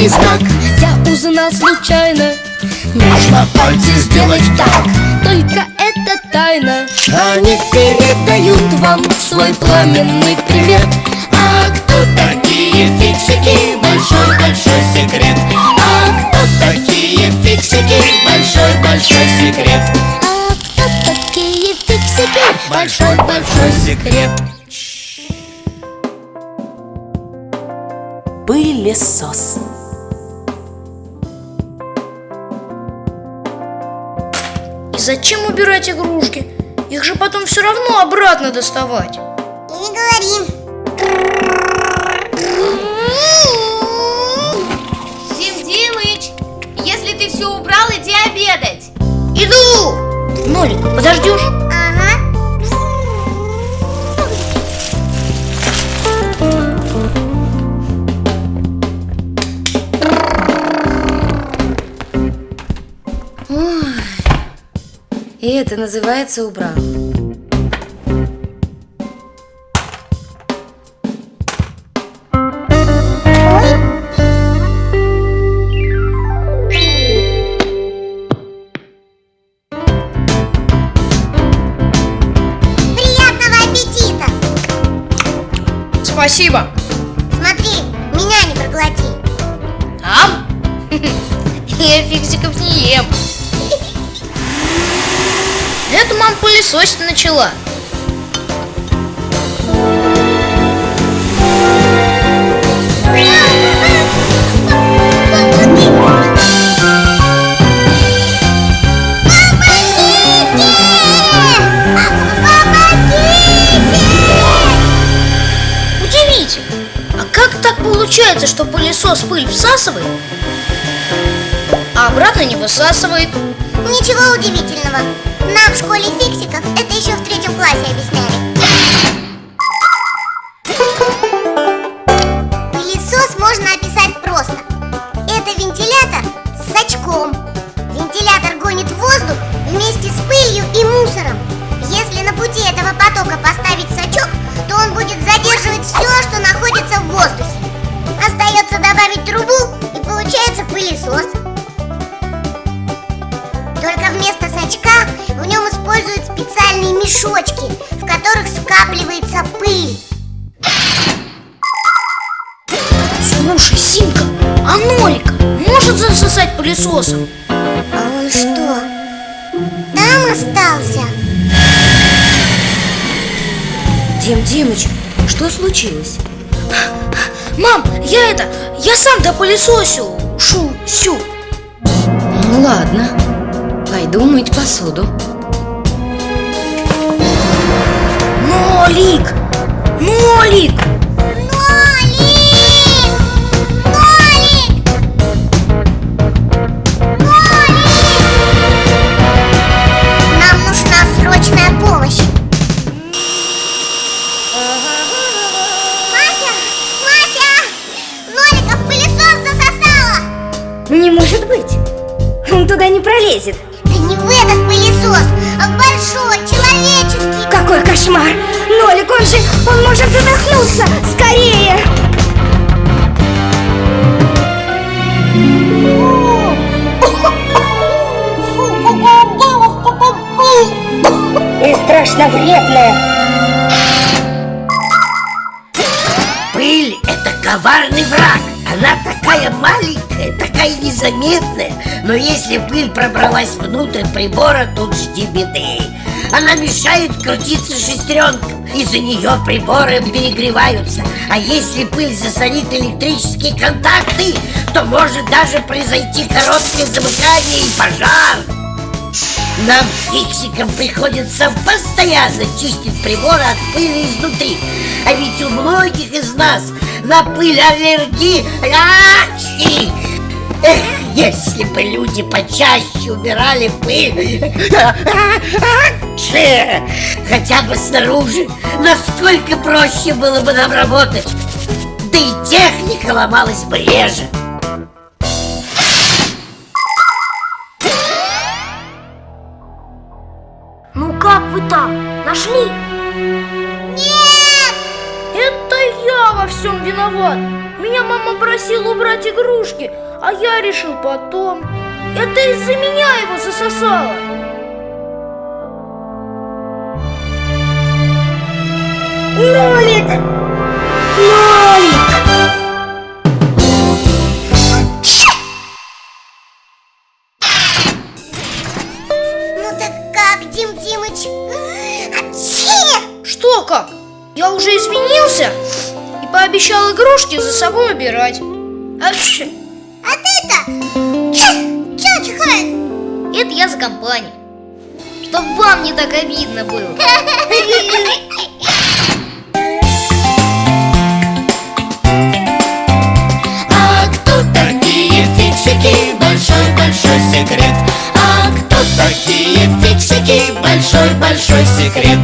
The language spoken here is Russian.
знак. Я узнал случайно. Нужно пальцы сделать так. Только это тайна. Они передают Вам свой пламенный привет. А кто такие фиксики? Большой-большой секрет. А кто такие фиксики? Большой-большой секрет. А кто такие фиксики? Большой-большой секрет. Пылесос. И зачем убирать игрушки? Их же потом все равно обратно доставать. И не говори. Дим Димыч, если ты все убрал, иди обедать. Иду! Нолик, подождешь? Ага. И это называется убрал. Приятного аппетита! Спасибо. Смотри, меня не проглоти. Ам? Я фиксиков не ем. Это мама пылесосить начала. Удивительно. А как так получается, что пылесос пыль всасывает, а обратно не высасывает? Ничего удивительного. Нам в школе фиксиков это еще в 3 классе объясняли. Пылесос можно описать просто. Это вентилятор с сачком. Вентилятор гонит воздух вместе с пылью и мусором. Если на пути этого потока поставить сачок, то он будет задерживать все, что находится в воздухе. Остается добавить трубу, и получается пылесос. Только вместо сачка в нем используют специальные мешочки, в которых скапливается пыль. Слушай, Симка, а Нолика может засосать пылесосом? А он что, там остался? Дим Димыч, что случилось? Мам, я сам допылесосил. Сю. Ну ладно, пойду мыть посуду. Нолик! Нолик! Нам нужна срочная помощь. Мася! Нолика в пылесос засосала! Не может быть. Он туда не пролезет. Да не в этот пылесос, а в большой, человеческий. Какой кошмар. Нолик, он может задохнуться. Скорее. И страшно вредная. Пыль – это коварный враг. Она такая маленькая, такая незаметная. Но если пыль пробралась внутрь прибора, тут жди беды. Она мешает крутиться шестеренкам. Из-за нее приборы перегреваются. А если пыль засорит электрические контакты, то может даже произойти короткое замыкание и пожар. Нам, фиксикам, приходится постоянно чистить приборы от пыли изнутри. А ведь у многих из нас на пыль аллергия. Эх, если бы люди почаще убирали пыль, хотя бы снаружи, насколько проще было бы нам работать. Да и техника ломалась бы реже. Ну как вы там? Нашли? Нет! Это я во всем виноват. Меня мама просила убрать игрушки, а я решил потом. Это из-за меня его засосало. Нолик! Нолик! Ну так как, Дим Димыч? Апчхи! Что как? Я уже извинился и пообещал игрушки за собой убирать. Вообще, А ты-то? Чё чихаешь? это я за компанию. Чтоб вам не так обидно было. А кто такие фиксики? Большой-большой секрет. А кто такие фиксики? Большой-большой секрет.